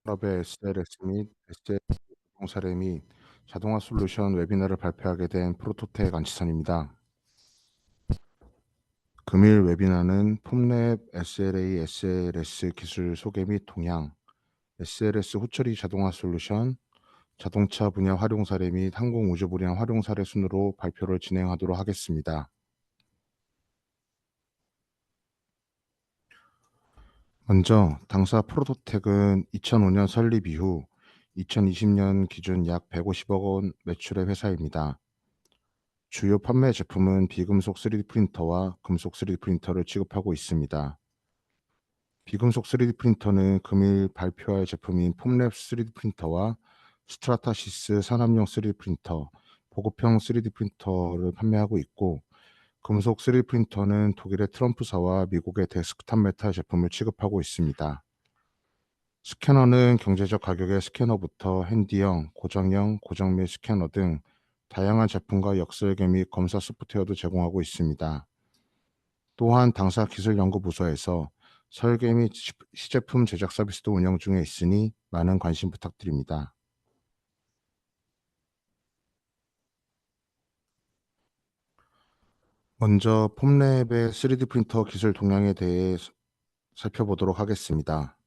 클럽의 SLS 및 SLS 자동 사례 및 자동화 솔루션 웨비너를 발표하게 된 프로토텍 안치선입니다. 금일 웨비너는 폼랩 SLA SLS 기술 소개 및 동향, SLS 후처리 자동화 솔루션, 자동차 분야 활용 사례 및 항공 우주 분야 활용 사례 순으로 발표를 진행하도록 하겠습니다. 먼저 당사 프로토텍은 2005년 설립 이후 2020년 기준 약 150억 원 매출의 회사입니다. 주요 판매 제품은 비금속 3D 프린터와 금속 3D 프린터를 취급하고 있습니다. 비금속 3D 프린터는 금일 발표할 제품인 폼랩 3D 프린터와 스트라타시스 산업용 3D 프린터, 보급형 3D 프린터를 판매하고 있고, 금속 3D 프린터는 독일의 트럼프사와 미국의 데스크탑 메탈 제품을 취급하고 있습니다. 스캐너는 경제적 가격의 스캐너부터 핸디형, 고정형, 고정밀 스캐너 등 다양한 제품과 역설계 및 검사 소프트웨어도 제공하고 있습니다. 또한 당사 기술연구부서에서 설계 및 시제품 제작 서비스도 운영 중에 있으니 많은 관심 부탁드립니다. 먼저 폼랩의 3D 프린터 기술 동향에 대해 살펴보도록 하겠습니다.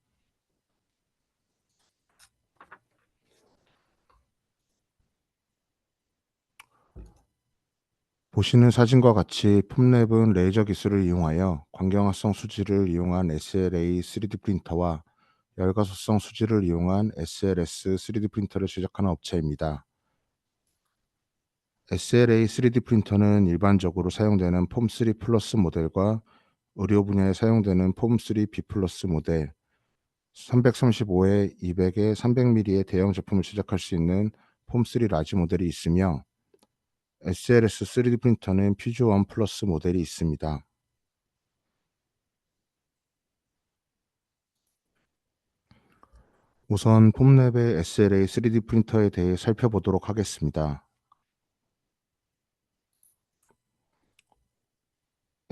보시는 사진과 같이 폼랩은 레이저 기술을 이용하여 광경화성 수지를 이용한 SLA 3D 프린터와 열가속성 수지를 이용한 SLS 3D 프린터를 제작하는 업체입니다. SLA 3D 프린터는 일반적으로 사용되는 폼3 플러스 모델과 의료 분야에 사용되는 폼3 B 플러스 모델, 335에 200에 300mm의 대형 제품을 제작할 수 있는 폼3 라지 모델이 있으며, SLS 3D 프린터는 퓨즈 1 플러스 모델이 있습니다. 우선 폼랩의 SLA 3D 프린터에 대해 살펴보도록 하겠습니다.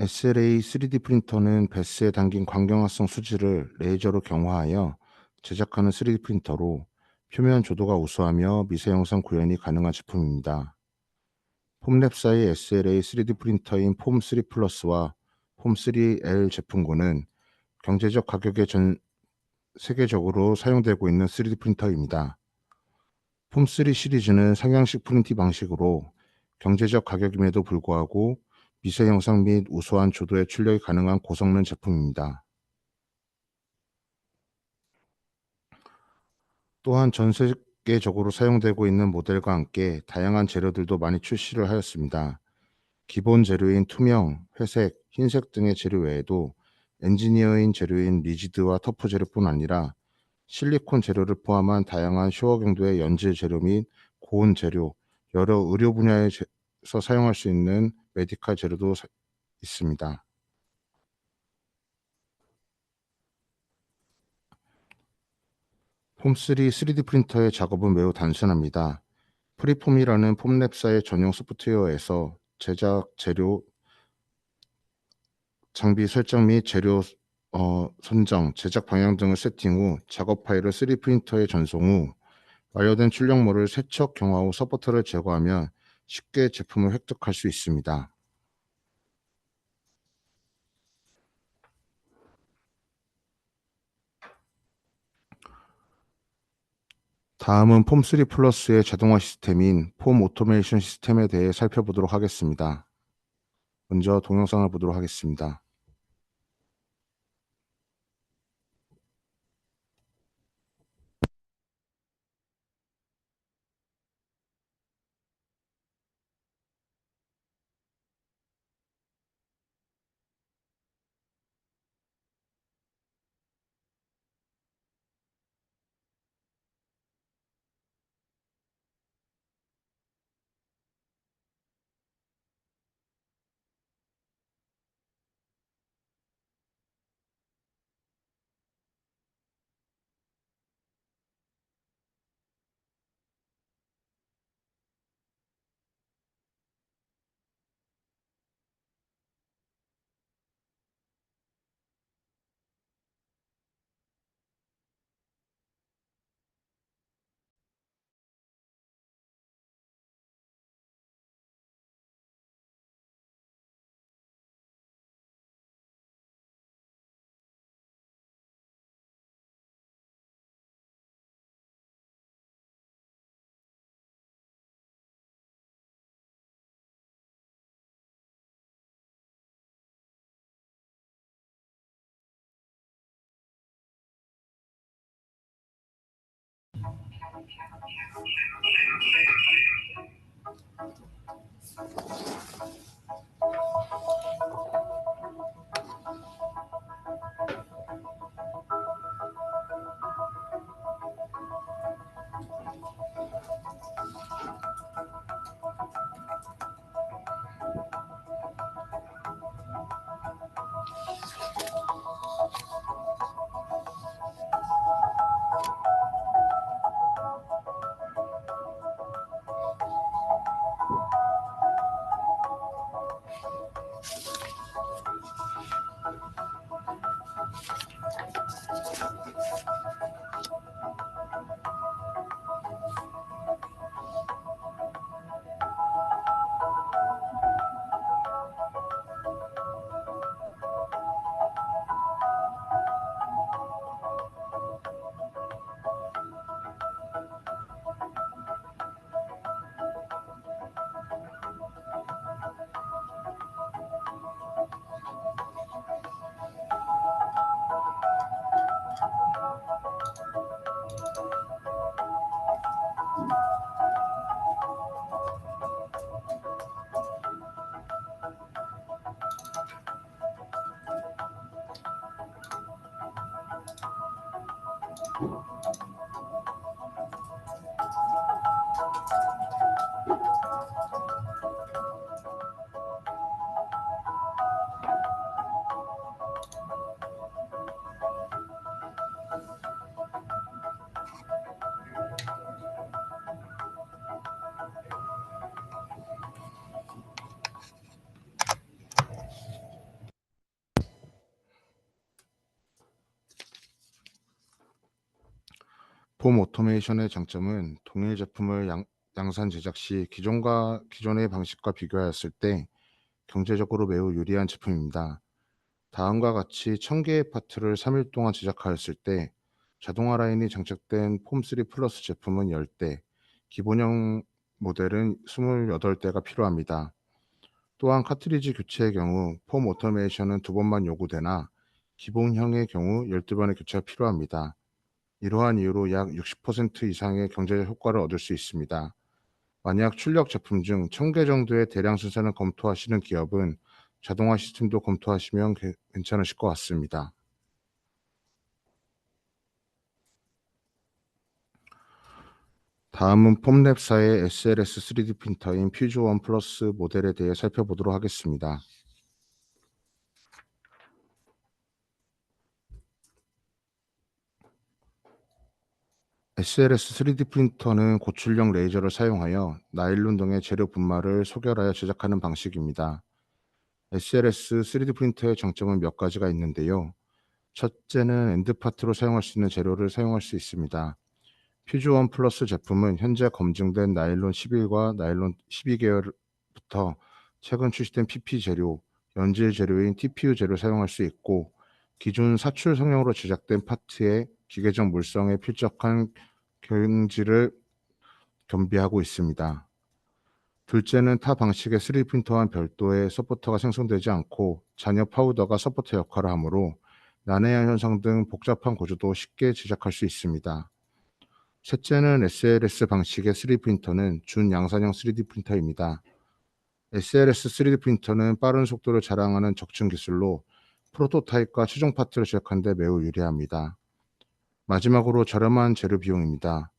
SLA 3D 프린터는 배스에 담긴 광경화성 수지를 레이저로 경화하여 제작하는 3D 프린터로 표면 조도가 우수하며 미세 영상 구현이 가능한 제품입니다. 폼랩사의 SLA 3D 프린터인 폼3 플러스와 폼3L 제품군은 경제적 가격에 전 세계적으로 사용되고 있는 3D 프린터입니다. 폼3 시리즈는 상향식 프린팅 방식으로 경제적 가격임에도 불구하고 미세 영상 및 우수한 조도의 출력이 가능한 고성능 제품입니다. 또한 전 세계적으로 사용되고 있는 모델과 함께 다양한 재료들도 많이 출시를 하였습니다. 기본 재료인 투명, 회색, 흰색 등의 재료 외에도 엔지니어인 재료인 리지드와 터프 재료뿐 아니라 실리콘 재료를 포함한 다양한 쇼어 경도의 연질 재료 및 고온 재료, 여러 의료 분야에서 사용할 수 있는 메디칼 재료도 있습니다. 폼3 3D 프린터의 작업은 매우 단순합니다. 프리폼이라는 폼랩사의 전용 소프트웨어에서 제작 재료, 장비 설정 및 재료 선정, 제작 방향 등을 세팅 후 작업 파일을 3D 프린터에 전송 후 완료된 출력물을 세척 경화 후 서포터를 제거하면 쉽게 제품을 획득할 수 있습니다. 다음은 폼3 플러스의 자동화 시스템인 폼 오토메이션 시스템에 대해 살펴보도록 하겠습니다. 먼저 동영상을 보도록 하겠습니다. 폼 오토메이션의 장점은 동일 제품을 양산 제작 시 기존의 방식과 비교하였을 때 경제적으로 매우 유리한 제품입니다. 다음과 같이 1000개의 파트를 3일 동안 제작하였을 때 자동화 라인이 장착된 폼3 플러스 제품은 10대, 기본형 모델은 28대가 필요합니다. 또한 카트리지 교체의 경우 폼 오토메이션은 2번만 요구되나 기본형의 경우 12번의 교체가 필요합니다. 이러한 이유로 약 60% 이상의 경제적 효과를 얻을 수 있습니다. 만약 출력 제품 중 1000개 정도의 대량 생산을 검토하시는 기업은 자동화 시스템도 검토하시면 괜찮으실 것 같습니다. 다음은 폼랩사의 SLS 3D 프린터인 퓨즈1 플러스 모델에 대해 살펴보도록 하겠습니다. SLS 3D 프린터는 고출력 레이저를 사용하여 나일론 등의 재료 분말을 소결하여 제작하는 방식입니다. SLS 3D 프린터의 장점은 몇 가지가 있는데요. 첫째는 엔드파트로 사용할 수 있는 재료를 사용할 수 있습니다. 퓨즈1 플러스 제품은 현재 검증된 나일론 11과 나일론 12계열부터 최근 출시된 PP 재료, 연질 재료인 TPU 재료를 사용할 수 있고 기존 사출 성형으로 제작된 파트의 기계적 물성에 필적한 경질을 겸비하고 있습니다. 둘째는 타 방식의 3D 프린터와는 별도의 서포터가 생성되지 않고 잔여 파우더가 서포터 역할을 하므로 난해한 현상 등 복잡한 구조도 쉽게 제작할 수 있습니다. 셋째는 SLS 방식의 3D 프린터는 준양산형 3D 프린터입니다. SLS 3D 프린터는 빠른 속도를 자랑하는 적층 기술로 프로토타입과 최종 파트를 제작하는 데 매우 유리합니다. 마지막으로 저렴한 재료 비용입니다.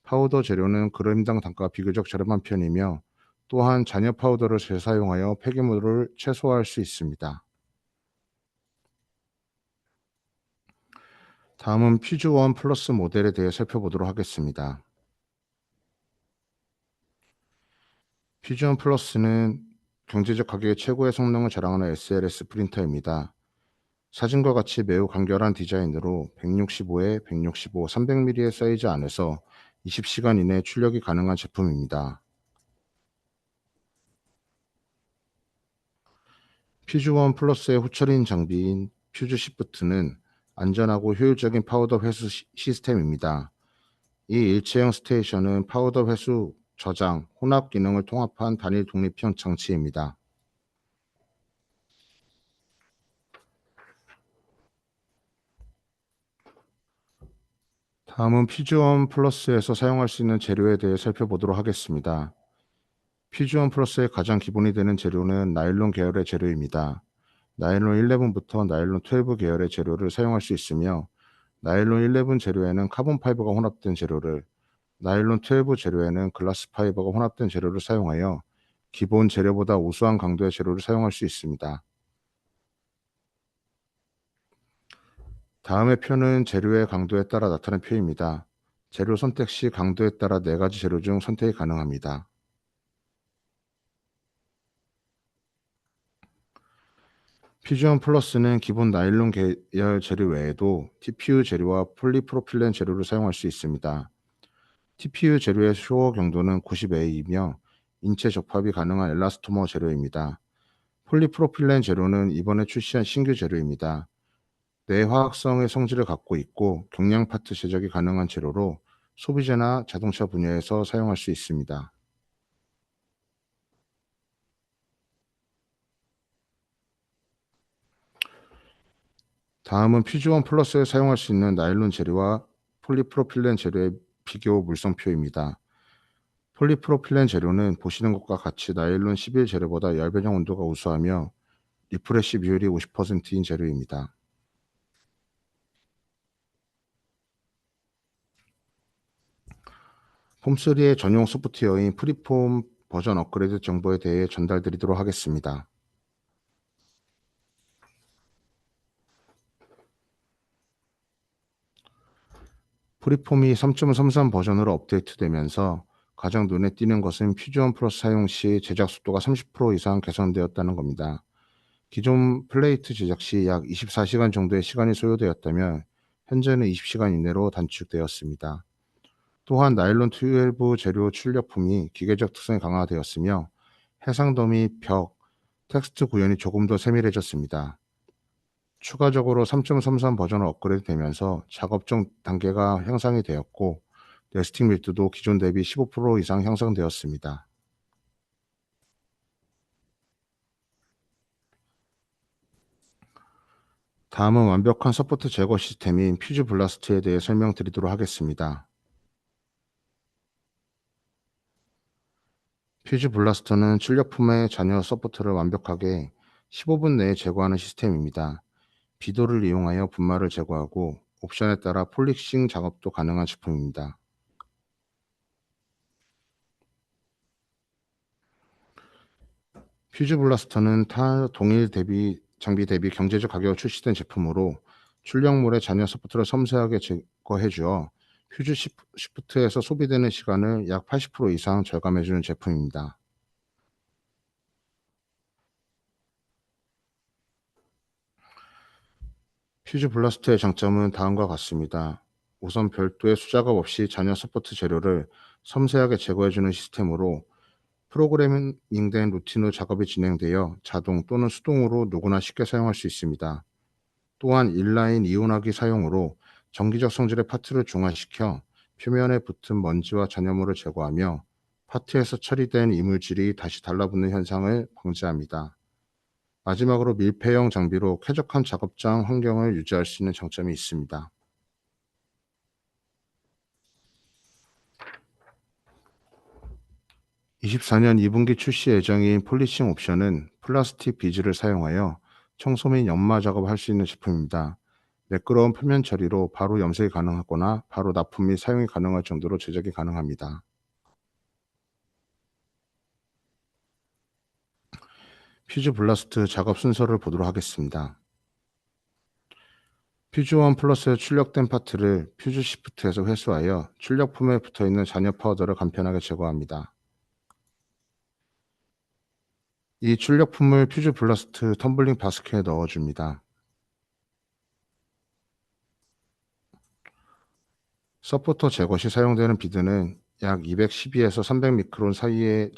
파우더 재료는 그램당 단가가 비교적 저렴한 편이며 또한 잔여 파우더를 재사용하여 폐기물을 최소화할 수 있습니다. 다음은 퓨즈1 플러스 모델에 대해 살펴보도록 하겠습니다. 퓨즈1 플러스는 경제적 가격에 최고의 성능을 자랑하는 SLS 프린터입니다. 사진과 같이 매우 간결한 디자인으로 165에 165, 300mm의 사이즈 안에서 20시간 이내 출력이 가능한 제품입니다. 퓨즈1 플러스의 후처리인 장비인 퓨즈 시프트는 안전하고 효율적인 파우더 회수 시스템입니다. 이 일체형 스테이션은 파우더 회수, 저장, 혼합 기능을 통합한 단일 독립형 장치입니다. 다음은 퓨즈원 플러스에서 사용할 수 있는 재료에 대해 살펴보도록 하겠습니다. 퓨즈원 플러스의 가장 기본이 되는 재료는 나일론 계열의 재료입니다. 나일론 11부터 나일론 12 계열의 재료를 사용할 수 있으며, 나일론 11 재료에는 카본 파이버가 혼합된 재료를, 나일론 12 재료에는 글라스 파이버가 혼합된 재료를 사용하여 기본 재료보다 우수한 강도의 재료를 사용할 수 있습니다. 다음의 표는 재료의 강도에 따라 나타낸 표입니다. 재료 선택 시 강도에 따라 4가지 재료 중 선택이 가능합니다. 퓨전 플러스는 기본 나일론 계열 재료 외에도 TPU 재료와 폴리프로필렌 재료를 사용할 수 있습니다. TPU 재료의 수호 경도는 90A이며 인체 접합이 가능한 엘라스토머 재료입니다. 폴리프로필렌 재료는 이번에 출시한 신규 재료입니다. 내화학성의 성질을 갖고 있고 경량 파트 제작이 가능한 재료로 소비재나 자동차 분야에서 사용할 수 있습니다. 다음은 퓨즈원 플러스에 사용할 수 있는 나일론 재료와 폴리프로필렌 재료의 비교 물성표입니다. 폴리프로필렌 재료는 보시는 것과 같이 나일론 11 재료보다 열 배정 온도가 우수하며 리프레시 비율이 50%인 재료입니다. 폼3의 전용 소프트웨어인 프리폼 버전 업그레이드 정보에 대해 전달드리도록 하겠습니다. 프리폼이 3.33 버전으로 업데이트되면서 가장 눈에 띄는 것은 퓨전 플러스 사용 시 제작 속도가 30% 이상 개선되었다는 겁니다. 기존 플레이트 제작 시 약 24시간 정도의 시간이 소요되었다면 현재는 20시간 이내로 단축되었습니다. 또한 나일론 12 재료 출력품이 기계적 특성이 강화되었으며 해상도 및 벽, 텍스트 구현이 조금 더 세밀해졌습니다. 추가적으로 3.33 버전으로 업그레이드되면서 작업중 단계가 향상이 되었고 네스팅 밀도도 기존 대비 15% 이상 향상되었습니다. 다음은 완벽한 서포트 제거 시스템인 퓨즈 블라스트에 대해 설명드리도록 하겠습니다. 퓨즈 블라스터는 출력품의 잔여 서포트를 완벽하게 15분 내에 제거하는 시스템입니다. 비도를 이용하여 분말을 제거하고 옵션에 따라 폴리싱 작업도 가능한 제품입니다. 퓨즈 블라스터는 타 동일 장비 대비 경제적 가격으로 출시된 제품으로 출력물의 잔여 서포트를 섬세하게 제거해 주어 퓨즈 시프트에서 소비되는 시간을 약 80% 이상 절감해 주는 제품입니다. 퓨즈 블라스터의 장점은 다음과 같습니다. 우선 별도의 수작업 없이 잔여 서포트 재료를 섬세하게 제거해 주는 시스템으로 프로그래밍된 루틴으로 작업이 진행되어 자동 또는 수동으로 누구나 쉽게 사용할 수 있습니다. 또한 인라인 이온화기 사용으로 정기적 성질의 파트를 중화시켜 표면에 붙은 먼지와 잔여물을 제거하며 파트에서 처리된 이물질이 다시 달라붙는 현상을 방지합니다. 마지막으로 밀폐형 장비로 쾌적한 작업장 환경을 유지할 수 있는 장점이 있습니다. 24년 2분기 출시 예정인 폴리싱 옵션은 플라스틱 비즈를 사용하여 청소 및 연마 작업을 할 수 있는 제품입니다. 매끄러운 표면 처리로 바로 염색이 가능하거나 바로 납품 및 사용이 가능할 정도로 제작이 가능합니다. 퓨즈 블라스트 작업 순서를 보도록 하겠습니다. 퓨즈 원 플러스에 출력된 파트를 퓨즈 시프트에서 회수하여 출력품에 붙어있는 잔여 파우더를 간편하게 제거합니다. 이 출력품을 퓨즈 블라스트 텀블링 바스켓에 넣어줍니다. 서포터 제거 시 사용되는 비드는 약 212에서 300 미크론 사이의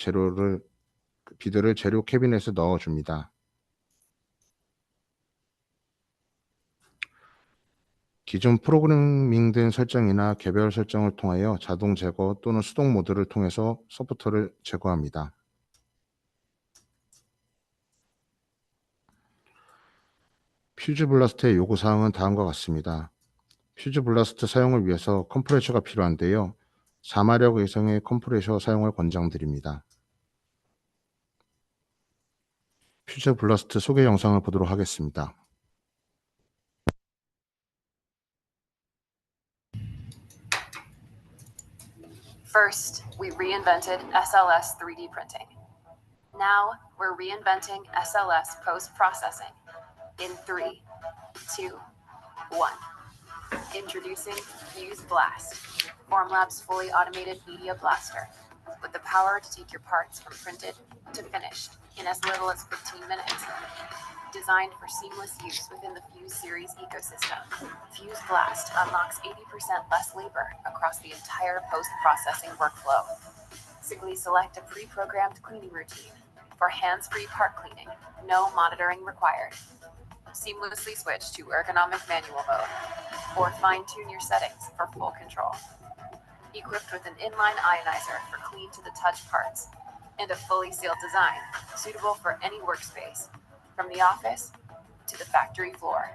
비드를 재료 캐비넷에 넣어줍니다. 기존 프로그래밍된 설정이나 개별 설정을 통하여 자동 제거 또는 수동 모드를 통해서 서포터를 제거합니다. 퓨즈 블라스트의 요구사항은 다음과 같습니다. 퓨즈 블라스트 사용을 위해서 컴프레셔가 필요한데요. 4마력 이상의 컴프레셔 사용을 권장드립니다. 퓨즈 블라스트 소개 영상을 보도록 하겠습니다. First, we reinvented SLS 3D printing. Now, we're reinventing SLS post-processing in 3, 2, 1. Introducing Fuse Blast, Formlab's fully automated media blaster, with the power to take your parts from printed to finished in as little as 15 minutes. Designed for seamless use within the Fuse series ecosystem, Fuse Blast unlocks 80% less labor across the entire post-processing workflow. Simply select a pre-programmed cleaning routine for hands-free part cleaning, no monitoring required. Seamlessly switch to ergonomic manual mode, or fine-tune your settings for full control. Equipped with an inline ionizer for clean-to-the-touch parts, and a fully sealed design suitable for any workspace, from the office to the factory floor.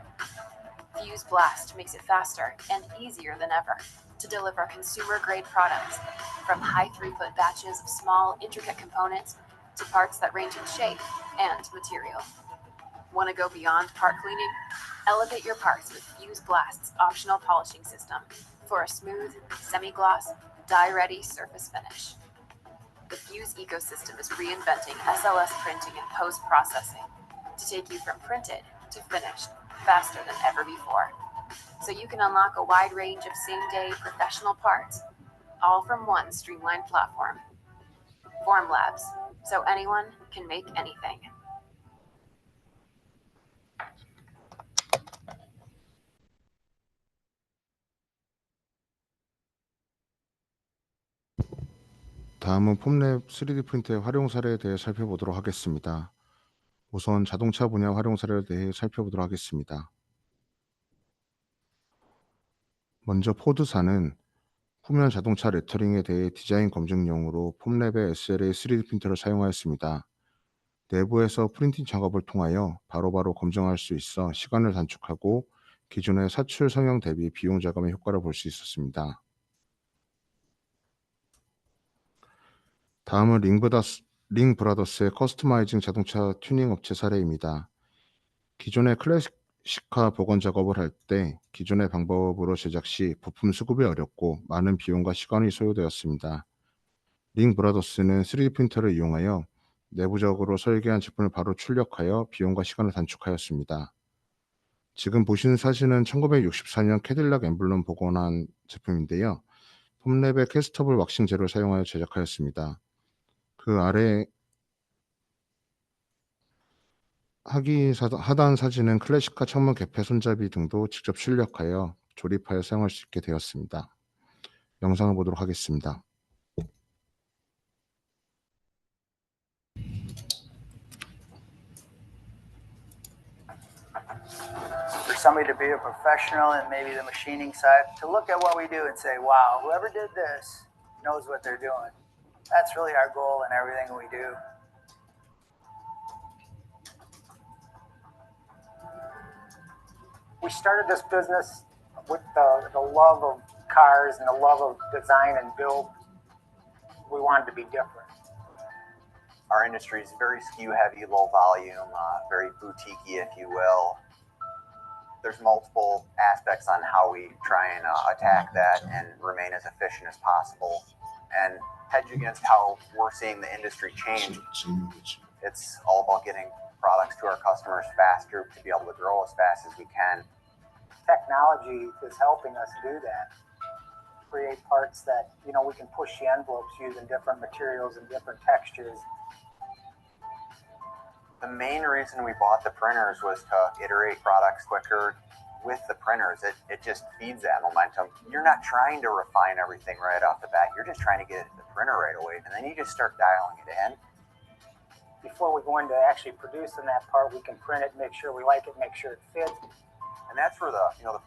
Fuse Blast makes it faster and easier than ever to deliver consumer-grade products, from high-throughput batches of small, intricate components to parts that range in shape and material. Want to go beyond part cleaning? Elevate your parts with Fuse Blast's optional polishing system for a smooth, semi-gloss, dye-ready surface finish. The Fuse ecosystem is reinventing SLS printing and post-processing to take you from printed to finished faster than ever before. So you can unlock a wide range of same-day professional parts, all from one streamlined platform. Formlabs, so anyone can make anything. 다음은 폼랩 3D 프린터의 활용 사례에 대해 살펴보도록 하겠습니다. 우선 자동차 분야 활용 사례에 대해 살펴보도록 하겠습니다. 먼저 포드사는 후면 자동차 레터링에 대해 디자인 검증용으로 폼랩의 SLA 3D 프린터를 사용하였습니다. 내부에서 프린팅 작업을 통하여 바로바로 검증할 수 있어 시간을 단축하고 기존의 사출 성형 대비 비용 절감의 효과를 볼 수 있었습니다. 다음은 링브라더스의 커스터마이징 자동차 튜닝 업체 사례입니다. 기존의 클래식카 복원 작업을 할 때 기존의 방법으로 제작 시 부품 수급이 어렵고 많은 비용과 시간이 소요되었습니다. 링브라더스는 3D 프린터를 이용하여 내부적으로 설계한 제품을 바로 출력하여 비용과 시간을 단축하였습니다. 지금 보시는 사진은 1964년 캐딜락 엠블럼 복원한 제품인데요. 폼랩의 캐스터블 왁싱 재료를 사용하여 제작하였습니다. 그 아래 하단 사진은 클래식카 창문 개폐 손잡이 등도 직접 출력하여 조립하여 사용할 수 있게 되었습니다. 영상을 보도록 하겠습니다. For somebody to be a professional and maybe the machining side, to look at what we do and say, wow, whoever did this knows what they're doing. That's really our goal in everything we do. We started this business with the love of cars and the love of design and build. We wanted to be different. Our industry is very SKU heavy, low volume, very boutique-y, if you will. There's multiple aspects on how we try and attack that and remain as efficient as possible and hedge against how we're seeing the industry change. It's all about getting products to our customers faster to be able to grow as fast as we can. Technology is helping us do that. Create parts that, we can push the envelopes using different materials and different textures. The main reason we bought the printers was to iterate products quicker with the printers. It just feeds that momentum. You're not trying to refine everything right off the bat. You're just trying to get it to the printer right away, and then you just start dialing it in. Before we go into actually producing that part, we can print it, make sure we like it, make sure it fits. And that's where the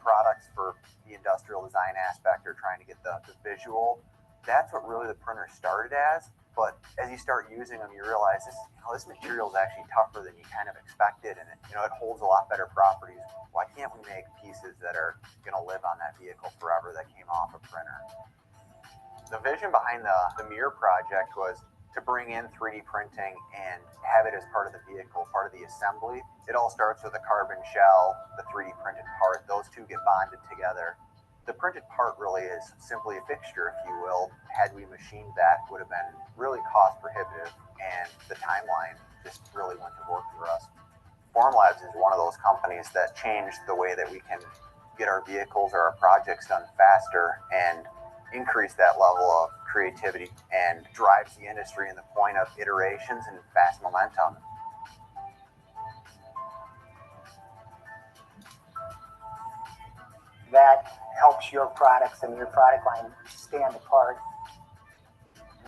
products for the industrial design aspect are trying to get the visual. That's what really the printer started as. But as you start using them, you realize this material is actually tougher than you kind of expected, and it holds a lot better properties. Why can't we make pieces that are going to live on that vehicle forever that came off a printer? The vision behind the mirror project was to bring in 3D printing and have it as part of the vehicle, part of the assembly. It all starts with a carbon shell, the 3D printed part. Those two get bonded together. The printed part really is simply a fixture, if you will. Had we machined that, would have been really cost prohibitive, and the timeline just really wouldn't have worked for us. Formlabs is one of those companies that changed the way that we can get our vehicles or our projects done faster and increase that level of creativity, and drives the industry in the point of iterations and fast momentum. That helps your products and your product line stand apart,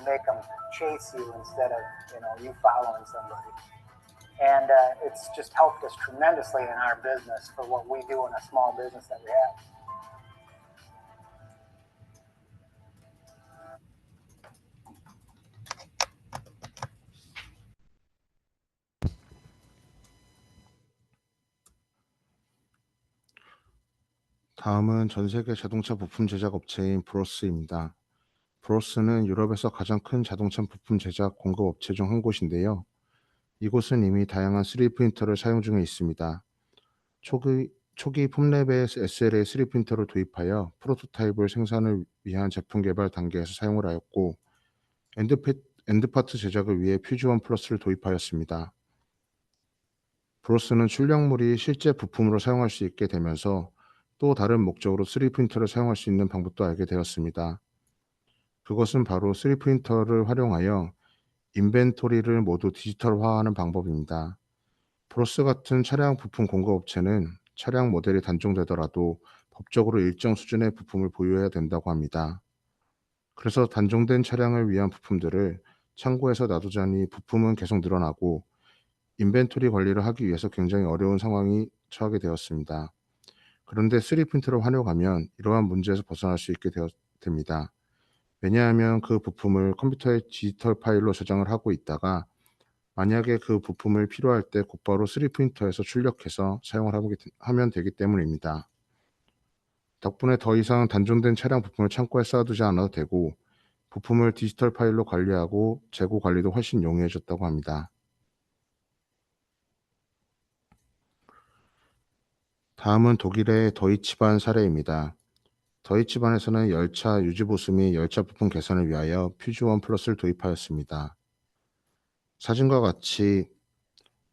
make them chase you instead of you following somebody. And it's just helped us tremendously in our business for what we do in a small business that we have. 다음은 전 세계 자동차 부품 제작 업체인 브로스입니다. 브로스는 유럽에서 가장 큰 자동차 부품 제작 공급 업체 중 한 곳인데요. 이곳은 이미 다양한 3D 프린터를 사용 중에 있습니다. 초기 폼랩에 SLA 3D 프린터를 도입하여 프로토타입을 생산을 위한 제품 개발 단계에서 사용을 하였고, 엔드파트 제작을 위해 퓨즈원 플러스를 도입하였습니다. 브로스는 출력물이 실제 부품으로 사용할 수 있게 되면서 또 다른 목적으로 3D 프린터를 사용할 수 있는 방법도 알게 되었습니다. 그것은 바로 3D 프린터를 활용하여 인벤토리를 모두 디지털화하는 방법입니다. 브로스 같은 차량 부품 공급 업체는 차량 모델이 단종되더라도 법적으로 일정 수준의 부품을 보유해야 된다고 합니다. 그래서 단종된 차량을 위한 부품들을 창고에서 놔두자니 부품은 계속 늘어나고 인벤토리 관리를 하기 위해서 굉장히 어려운 상황이 처하게 되었습니다. 그런데 3D 프린터를 활용하면 이러한 문제에서 벗어날 수 있게 됩니다. 왜냐하면 그 부품을 컴퓨터에 디지털 파일로 저장을 하고 있다가 만약에 그 부품을 필요할 때 곧바로 3D 프린터에서 출력해서 사용을 하면 되기 때문입니다. 덕분에 더 이상 단종된 차량 부품을 창고에 쌓아두지 않아도 되고 부품을 디지털 파일로 관리하고 재고 관리도 훨씬 용이해졌다고 합니다. 다음은 독일의 더이치반 사례입니다. 더이치반에서는 열차 유지보수 및 열차 부품 개선을 위하여 퓨즈원 플러스를 도입하였습니다. 사진과 같이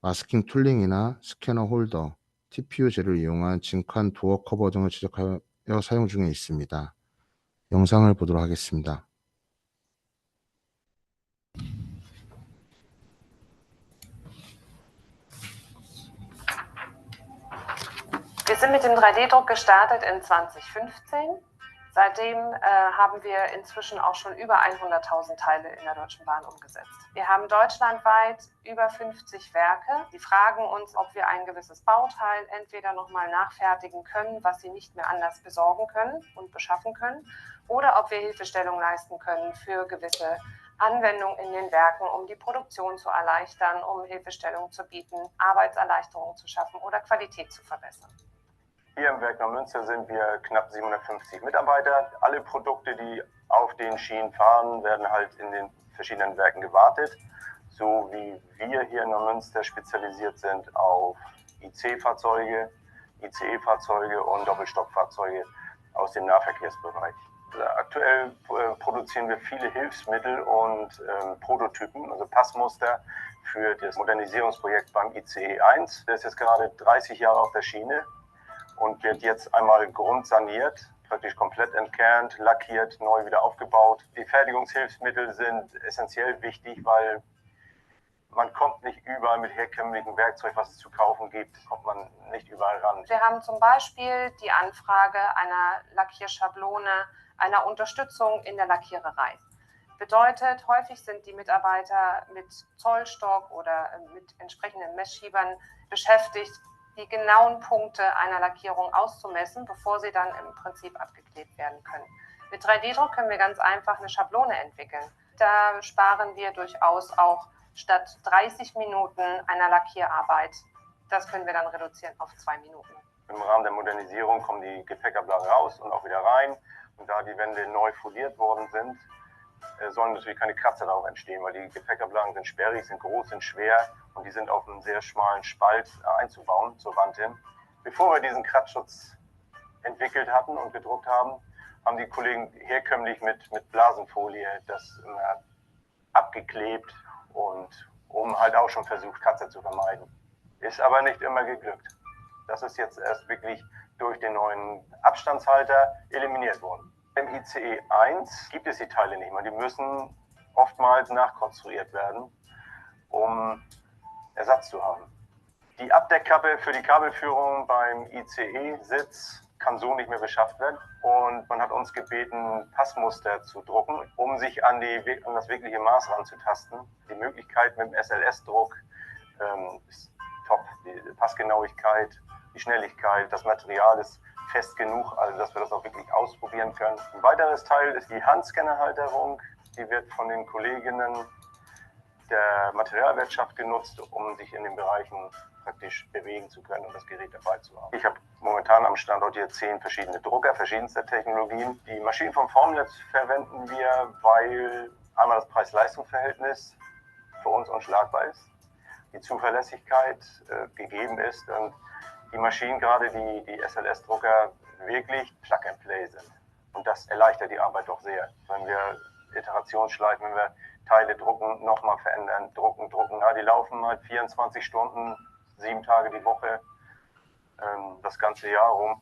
마스킹 툴링이나 스캐너 홀더, TPU 젤을 이용한 진칸 도어 커버 등을 제작하여 사용 중에 있습니다. 영상을 보도록 하겠습니다. Wir sind mit dem 3D-Druck gestartet in 2015. Seitdem haben wir inzwischen auch schon über 100.000 Teile in der Deutschen Bahn umgesetzt. Wir haben deutschlandweit über 50 Werke. Die fragen uns, ob wir ein gewisses Bauteil entweder nochmal nachfertigen können, was sie nicht mehr anders besorgen können und beschaffen können, oder ob wir Hilfestellung leisten können für gewisse Anwendungen in den Werken, um die Produktion zu erleichtern, um Hilfestellung zu bieten, Arbeitserleichterungen zu schaffen oder Qualität zu verbessern. Hier im Werk Neumünster sind wir knapp 750 Mitarbeiter. Alle Produkte, die auf den Schienen fahren, werden halt in den verschiedenen Werken gewartet. So wie wir hier in Neumünster spezialisiert sind auf IC-Fahrzeuge, ICE-Fahrzeuge und Doppelstockfahrzeuge aus dem Nahverkehrsbereich. Aktuell produzieren wir viele Hilfsmittel und Prototypen, also Passmuster für das Modernisierungsprojekt beim ICE 1. Der ist jetzt gerade 30 Jahre auf der Schiene und wird jetzt einmal grundsaniert, praktisch komplett entkernt, lackiert, neu wieder aufgebaut. Die Fertigungshilfsmittel sind essentiell wichtig, weil man kommt nicht überall mit herkömmlichem Werkzeug, was es zu kaufen gibt, kommt man nicht überall ran. Wir haben zum Beispiel die Anfrage einer Lackierschablone, einer Unterstützung in der Lackiererei. Bedeutet, häufig sind die Mitarbeiter mit Zollstock oder mit entsprechenden Messschiebern beschäftigt, die genauen Punkte einer Lackierung auszumessen, bevor sie dann im Prinzip abgeklebt werden können. Mit 3D-Druck können wir ganz einfach eine Schablone entwickeln. Da sparen wir durchaus auch statt 30 Minuten einer Lackierarbeit. Das können wir dann reduzieren auf 2 Minuten. Im Rahmen der Modernisierung kommen die Gepäckablagen raus und auch wieder rein. Und da die Wände neu foliert worden sind, sollen natürlich keine Kratzer darauf entstehen, weil die Gepäckablagen sind sperrig, sind groß, sind schwer und die sind auf einem sehr schmalen Spalt einzubauen zur Wand hin. Bevor wir diesen Kratzschutz entwickelt hatten und gedruckt haben, haben die Kollegen herkömmlich mit Blasenfolie das abgeklebt und um halt auch schon versucht, Kratzer zu vermeiden. Ist aber nicht immer geglückt. Das ist jetzt erst wirklich durch den neuen Abstandshalter eliminiert worden. Im ICE 1 gibt es die Teile nicht mehr. Die müssen oftmals nachkonstruiert werden, um Ersatz zu haben. Die Abdeckkappe für die Kabelführung beim ICE-Sitz kann so nicht mehr beschafft werden. Und man hat uns gebeten, Passmuster zu drucken, um sich an das wirkliche Maß ranzutasten. Die Möglichkeit mit dem SLS-Druck ist top. Die Passgenauigkeit, die Schnelligkeit, das Material ist fest genug, also dass wir das auch wirklich ausprobieren können. Ein weiteres Teil ist die Handscannerhalterung. Die wird von den Kolleginnen der Materialwirtschaft genutzt, um sich in den Bereichen praktisch bewegen zu können und das Gerät dabei zu haben. Ich habe momentan am Standort hier 10 verschiedene Drucker, verschiedenster Technologien. Die Maschinen vom Formnetz verwenden wir, weil einmal das Preis-Leistungs-Verhältnis für uns unschlagbar ist, die Zuverlässigkeit gegeben ist und die Maschinen, gerade die SLS-Drucker, wirklich Plug-and-Play sind. Und das erleichtert die Arbeit doch sehr. Wenn wir Iterationsschleifen, wenn wir Teile drucken, nochmal verändern, drucken. Ja, die laufen halt 24 Stunden, 7 Tage die Woche, das ganze Jahr rum.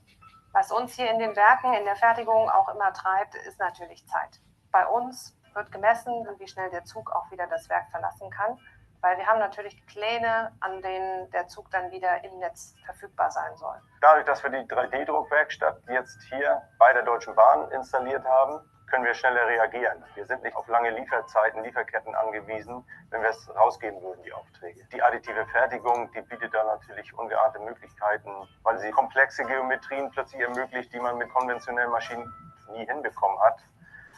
Was uns hier in den Werken, in der Fertigung auch immer treibt, ist natürlich Zeit. Bei uns wird gemessen, wie schnell der Zug auch wieder das Werk verlassen kann, weil wir haben natürlich Pläne, an denen der Zug dann wieder im Netz verfügbar sein soll. Dadurch, dass wir die 3D-Druckwerkstatt jetzt hier bei der Deutschen Bahn installiert haben, können wir schneller reagieren. Wir sind nicht auf lange Lieferzeiten, Lieferketten angewiesen, wenn wir es rausgeben würden, die Aufträge. Die additive Fertigung, die bietet da natürlich ungeahnte Möglichkeiten, weil sie komplexe Geometrien plötzlich ermöglicht, die man mit konventionellen Maschinen nie hinbekommen hat.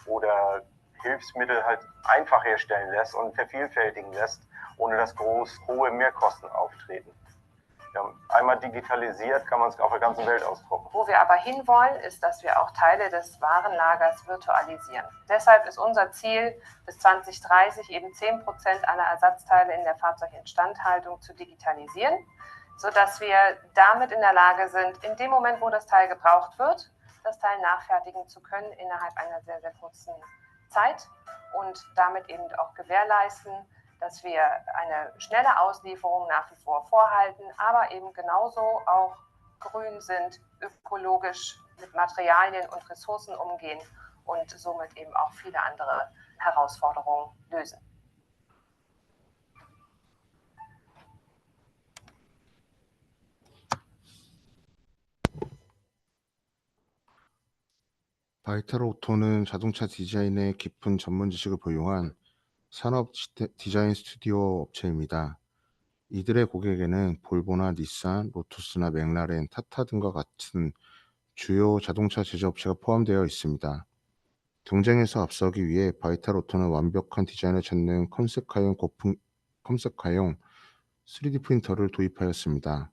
Oder Hilfsmittel halt einfach herstellen lässt und vervielfältigen lässt, ohne dass hohe Mehrkosten auftreten. Ja, einmal digitalisiert, kann man es auf der ganzen Welt ausdrucken. Wo wir aber hinwollen, ist, dass wir auch Teile des Warenlagers virtualisieren. Deshalb ist unser Ziel, bis 2030 eben 10% aller Ersatzteile in der Fahrzeuginstandhaltung zu digitalisieren, sodass wir damit in der Lage sind, in dem Moment, wo das Teil gebraucht wird, das Teil nachfertigen zu können innerhalb einer sehr, sehr kurzen Zeit und damit eben auch gewährleisten, dass wir eine schnelle Auslieferung nach wie vor vorhalten, aber eben genauso auch grün sind, ökologisch mit Materialien und Ressourcen umgehen und somit eben auch viele andere Herausforderungen lösen. 바이탈 오토는 자동차 디자인에 깊은 전문 지식을 보유한 산업 디자인 스튜디오 업체입니다. 이들의 고객에는 볼보나 닛산, 로투스나 맥라렌, 타타 등과 같은 주요 자동차 제조업체가 포함되어 있습니다. 경쟁에서 앞서기 위해 바이탈 오토는 완벽한 디자인을 찾는 컴색화용 3D 프린터를 도입하였습니다.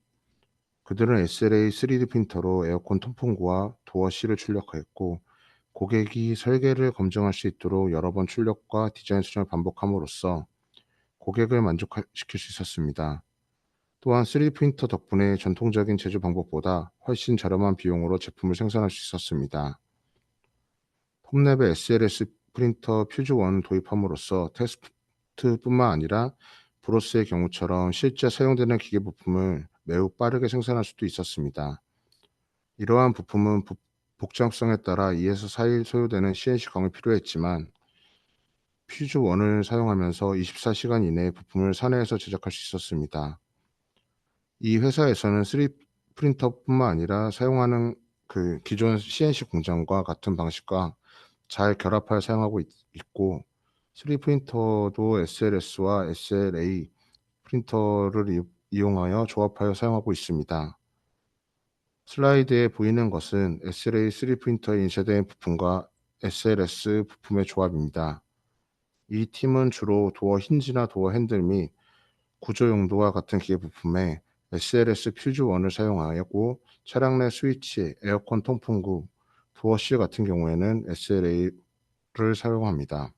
그들은 SLA 3D 프린터로 에어컨 통풍구와 도어 실을 출력하였고, 고객이 설계를 검증할 수 있도록 여러 번 출력과 디자인 수정을 반복함으로써 고객을 만족시킬 수 있었습니다. 또한 3D 프린터 덕분에 전통적인 제조 방법보다 훨씬 저렴한 비용으로 제품을 생산할 수 있었습니다. 톱랩의 SLS 프린터 퓨즈1을 도입함으로써 테스트뿐만 아니라 브로스의 경우처럼 실제 사용되는 기계 부품을 매우 빠르게 생산할 수도 있었습니다. 이러한 부품은 복잡성에 따라 2에서 4일 소요되는 CNC 광이 필요했지만 퓨즈1을 사용하면서 24시간 이내에 부품을 사내에서 제작할 수 있었습니다. 이 회사에서는 3D 프린터뿐만 아니라 사용하는 기존 CNC 공장과 같은 방식과 잘 결합하여 사용하고 있고, 3D 프린터도 SLS와 SLA 프린터를 이용하여 조합하여 사용하고 있습니다. 슬라이드에 보이는 것은 SLA 3D 프린터에 인쇄된 부품과 SLS 부품의 조합입니다. 이 팀은 주로 도어 힌지나 도어 핸들 및 구조 용도와 같은 기계 부품에 SLS 퓨즈1을 사용하였고 차량 내 스위치, 에어컨 통풍구, 도어실 같은 경우에는 SLA를 사용합니다.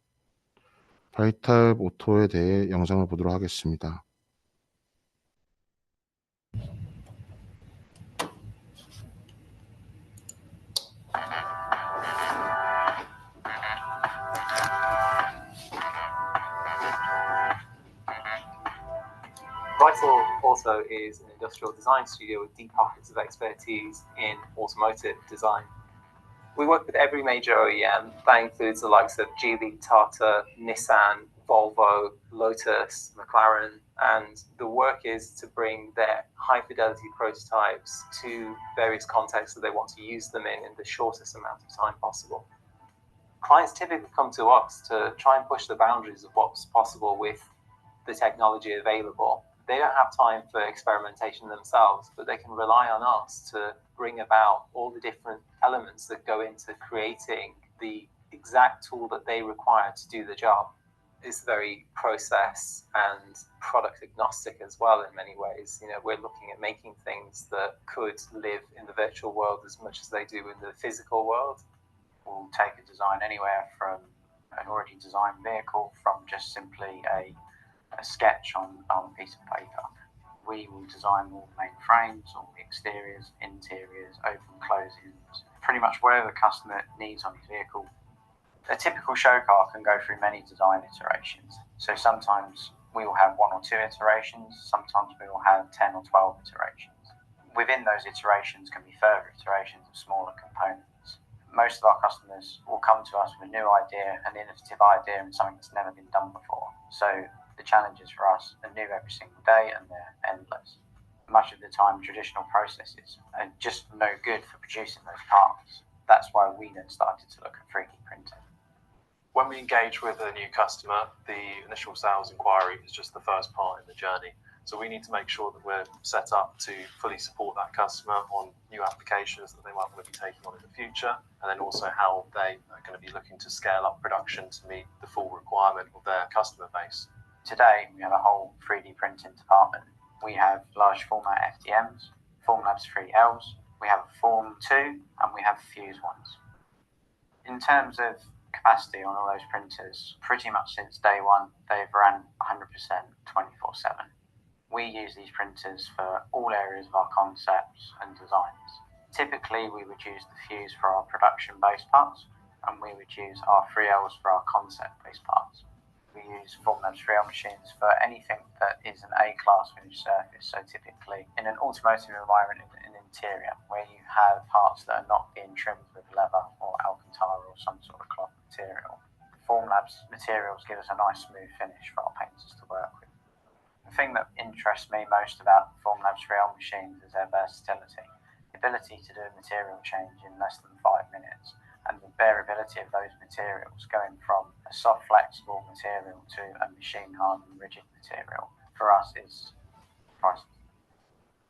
바이탈 모터에 대해 영상을 보도록 하겠습니다. Vital also is an industrial design studio with deep pockets of expertise in automotive design. We work with every major OEM. That includes the likes of Geely, Tata, Nissan, Volvo, Lotus, McLaren, and the work is to bring their high fidelity prototypes to various contexts that they want to use them in the shortest amount of time possible. Clients typically come to us to try and push the boundaries of what's possible with the technology available. They don't have time for experimentation themselves, but they can rely on us to bring about all the different elements that go into creating the exact tool that they require to do the job. It's very process and product agnostic as well in many ways. You know, we're looking at making things that could live in the virtual world as much as they do in the physical world. We'll take a design anywhere from an already designed vehicle from just simply a sketch on a piece of paper. We will design all the main frames, all the exteriors, interiors, open closings, pretty much whatever the customer needs on his vehicle. A typical show car can go through many design iterations. So sometimes we will have 1 or 2 iterations, sometimes we will have 10 or 12 iterations. Within those iterations can be further iterations of smaller components. Most of our customers will come to us with a new idea, an innovative idea, and something that's never been done before. So the challenges for us are new every single day and they're endless. Much of the time, traditional processes are just no good for producing those parts. That's why we then started to look at 3D printing. When we engage with a new customer, the initial sales inquiry is just the first part in the journey. So we need to make sure that we're set up to fully support that customer on new applications that they might want to be taking on in the future, and then also how they are going to be looking to scale up production to meet the full requirement of their customer base. Today, we have a whole 3D printing department. We have large format FDMs, Formlabs 3Ls, we have Form 2, and we have Fuse ones. In terms of capacity on all those printers, pretty much since day one, they've ran 100% 24/7. We use these printers for all areas of our concepts and designs. Typically, we would use the Fuse for our production-based parts, and we would use our 3Ls for our concept-based parts. We use Formlabs 3L machines for anything that is an A-class finished surface, so typically in an automotive environment in an interior, where you have parts that are not being trimmed with leather or Alcantara or some sort of cloth material. Formlabs materials give us a nice smooth finish for our painters to work with. The thing that interests me most about Formlabs 3L machines is their versatility. The ability to do a material change in less than 5 minutes, and the variability of those materials going from a soft flexible material to a machine hardened rigid material for us is priceless.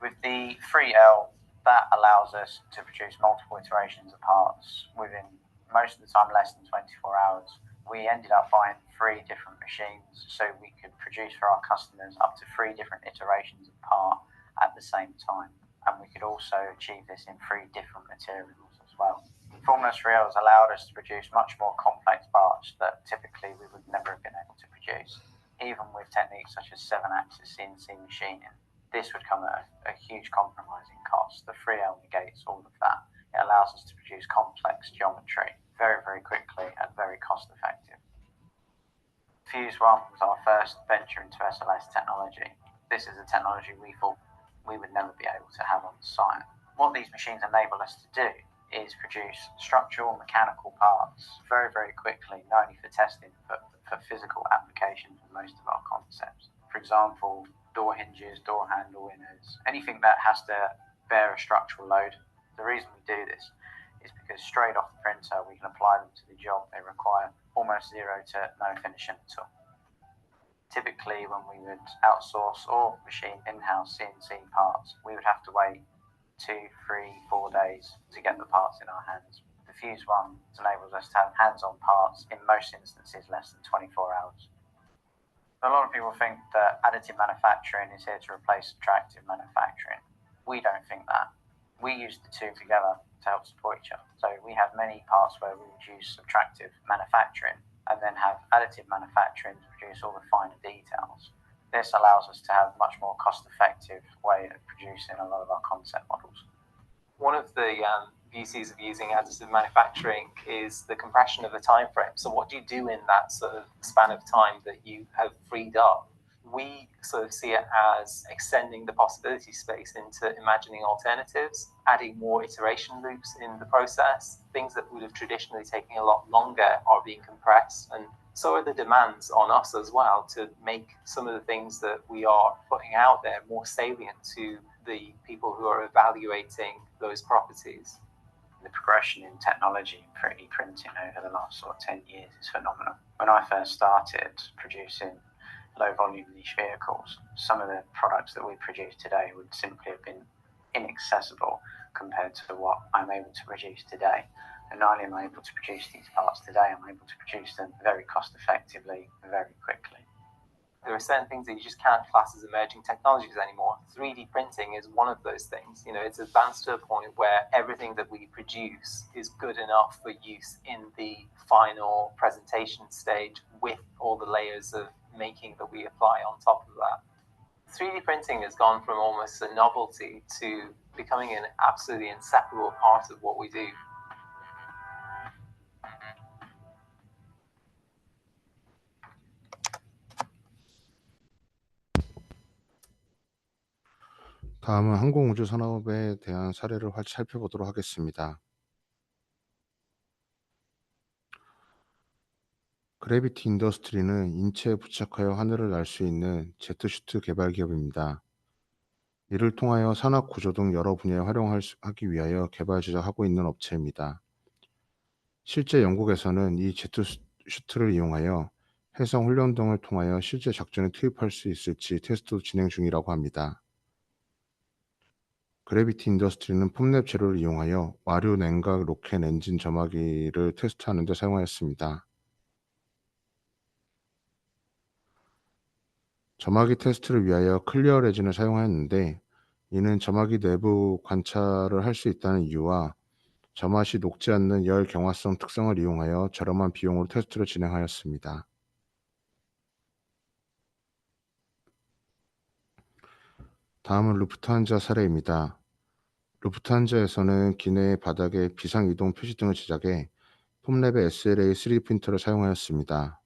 With the 3L, that allows us to produce multiple iterations of parts within most of the time less than 24 hours. We ended up buying 3 different machines so we could produce for our customers up to 3 different iterations of part at the same time, and we could also achieve this in 3 different materials as well. Formlabs 3L has allowed us to produce much more complex parts that typically we would never have been able to produce. Even with techniques such as 7-axis CNC machining, this would come at a huge compromising cost. The 3L negates all of that. It allows us to produce complex geometry very, very quickly and very cost effective. Fuse 1 was our first venture into SLS technology. This is a technology we thought we would never be able to have on site. What these machines enable us to do is produce structural and mechanical parts very, very quickly, not only for testing, but for physical applications of most of our concepts. For example, door hinges, door handle winners, anything that has to bear a structural load. The reason we do this is because straight off the printer, we can apply them to the job. They require almost 0 to no finishing at all. Typically, when we would outsource or machine in-house CNC parts, we would have to wait 2, 3, 4 days to get the parts in our hands. The The Fuse one enables us to have hands-on parts in most instances less than 24 hours. A lot of people think that additive manufacturing is here to replace subtractive manufacturing. We don't think that. We use the two together to help support each other. So we have many parts where we reduce subtractive manufacturing and then have additive manufacturing to produce all the finer details. This allows us to have a much more cost-effective way of producing a lot of our concept models. One of the beauties of using additive manufacturing is the compression of the time frame. So what do you do in that sort of span of time that you have freed up? We sort of see it as extending the possibility space into imagining alternatives, adding more iteration loops in the process. Things that would have traditionally taken a lot longer are being compressed, and so are the demands on us as well to make some of the things that we are putting out there more salient to the people who are evaluating those properties. The progression in technology, 3D printing over the last sort of 10 years is phenomenal. When I first started producing low volume niche vehicles, some of the products that we produce today would simply have been inaccessible compared to what I'm able to produce today. And not only am I able to produce these parts today, I'm able to produce them very cost effectively and very quickly. There are certain things that you just can't class as emerging technologies anymore. 3D printing is one of those things. You know, it's advanced to a point where everything that we produce is good enough for use in the final presentation stage with all the layers of making that we apply on top of that. 3D printing has gone from almost a novelty to becoming an absolutely inseparable part of what we do. 다음은 항공우주 산업에 대한 사례를 살펴보도록 하겠습니다. 그래비티 인더스트리는 인체에 부착하여 하늘을 날 수 있는 제트슈트 개발 기업입니다. 이를 통하여 산업 구조 등 여러 분야에 활용하기 위하여 개발 제작하고 있는 업체입니다. 실제 영국에서는 이 제트슈트를 이용하여 해상 훈련 등을 통하여 실제 작전에 투입할 수 있을지 테스트도 진행 중이라고 합니다. 그래비티 인더스트리는 폼랩 재료를 이용하여 와류 냉각 로켓 엔진 점화기를 테스트하는 데 사용하였습니다. 점화기 테스트를 위하여 클리어 레진을 사용하였는데 이는 점화기 내부 관찰을 할 수 있다는 이유와 점화 시 녹지 않는 열 경화성 특성을 이용하여 저렴한 비용으로 테스트를 진행하였습니다. 다음은 루프트한자 사례입니다. 루프트한자에서는 기내 바닥에 비상이동 표시 등을 제작해 폼랩의 SLA 3D 프린터를 사용하였습니다.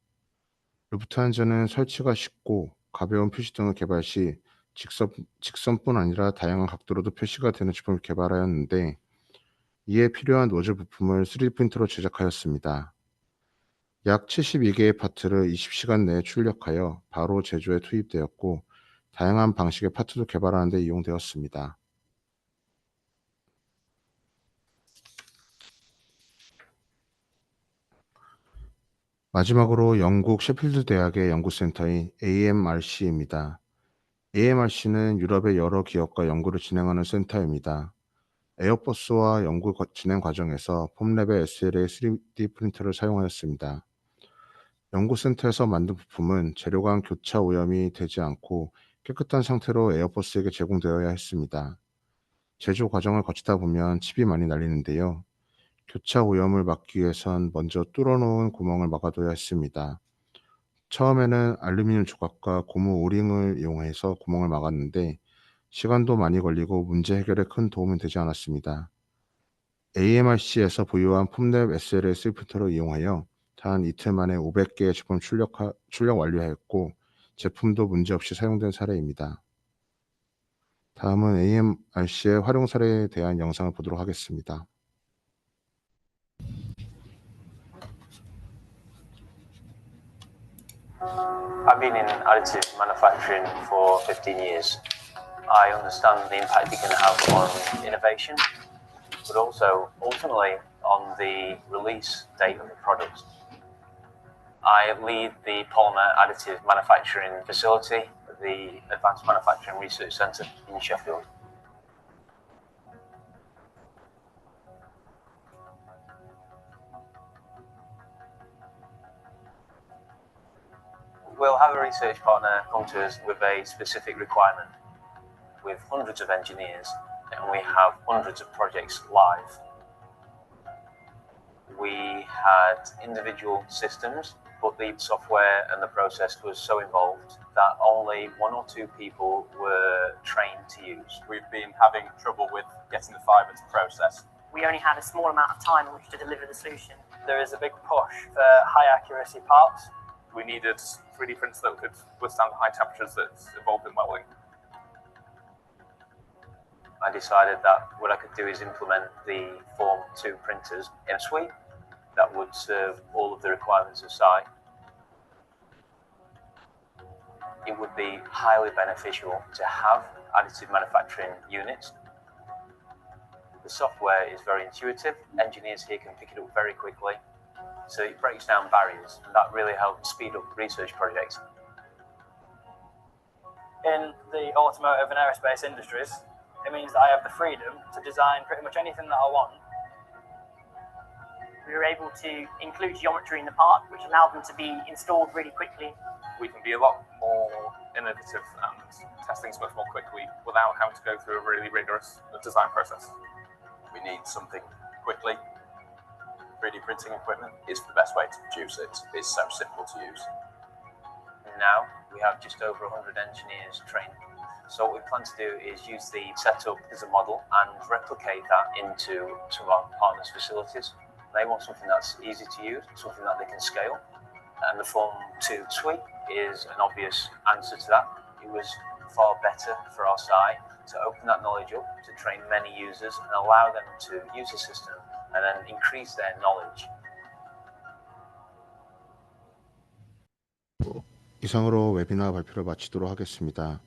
루프트한자는 설치가 쉽고 가벼운 표시 등을 개발 시 직선뿐 아니라 다양한 각도로도 표시가 되는 제품을 개발하였는데 이에 필요한 노즐 부품을 3D 프린터로 제작하였습니다. 약 72개의 파트를 20시간 내에 출력하여 바로 제조에 투입되었고 다양한 방식의 파트도 개발하는 데 이용되었습니다. 마지막으로 영국 셰필드 대학의 연구센터인 AMRC입니다. AMRC는 유럽의 여러 기업과 연구를 진행하는 센터입니다. 에어버스와 연구 진행 과정에서 폼랩의 SLA 3D 프린터를 사용하였습니다. 연구센터에서 만든 부품은 재료 간 교차 오염이 되지 않고 깨끗한 상태로 에어버스에게 제공되어야 했습니다. 제조 과정을 거치다 보면 칩이 많이 날리는데요. 교차 오염을 막기 위해선 먼저 뚫어놓은 구멍을 막아둬야 했습니다. 처음에는 알루미늄 조각과 고무 오링을 이용해서 구멍을 막았는데 시간도 많이 걸리고 문제 해결에 큰 도움은 되지 않았습니다. AMRC에서 보유한 폼랩 SLA 3D 프린터를 이용하여 단 이틀 만에 500개의 제품 출력 완료하였고 제품도 문제없이 사용된 사례입니다. 다음은 AMRC의 활용 사례에 대한 영상을 보도록 하겠습니다. I've been in additive manufacturing for 15 years. I understand the impact it can have on innovation, but also ultimately on the release date of the products. I lead the polymer additive manufacturing facility at the Advanced Manufacturing Research Centre in Sheffield. We'll have a research partner come to us with a specific requirement with hundreds of engineers, and we have hundreds of projects live. We had individual systems, but the software and the process was so involved that only 1 or 2 people were trained to use. We've been having trouble with getting the fibre to process. We only had a small amount of time in which to deliver the solution. There is a big push for high accuracy parts. We needed 3D printers that could withstand the high temperatures that's involved in welding. I decided that what I could do is implement the Form 2 printers in a suite that would serve all of the requirements of site. It would be highly beneficial to have additive manufacturing units. The software is very intuitive. Engineers here can pick it up very quickly. So it breaks down barriers, and that really helps speed up research projects. In the automotive and aerospace industries, it means that I have the freedom to design pretty much anything that I want. We were able to include geometry in the part, which allowed them to be installed really quickly. We can be a lot more innovative and test things much more quickly without having to go through a really rigorous design process. We need something quickly. 3D printing equipment is the best way to produce it. It's so simple to use. Now we have just over 100 engineers trained. So what we plan to do is use the setup as a model and replicate that into some of our partners' facilities. They want something that's easy to use, something that they can scale. And the Form 2 suite is an obvious answer to that. It was far better for our site to open that knowledge up, to train many users and allow them to use the system and then increase their knowledge. 이상으로 웨비나 발표를 마치도록 하겠습니다.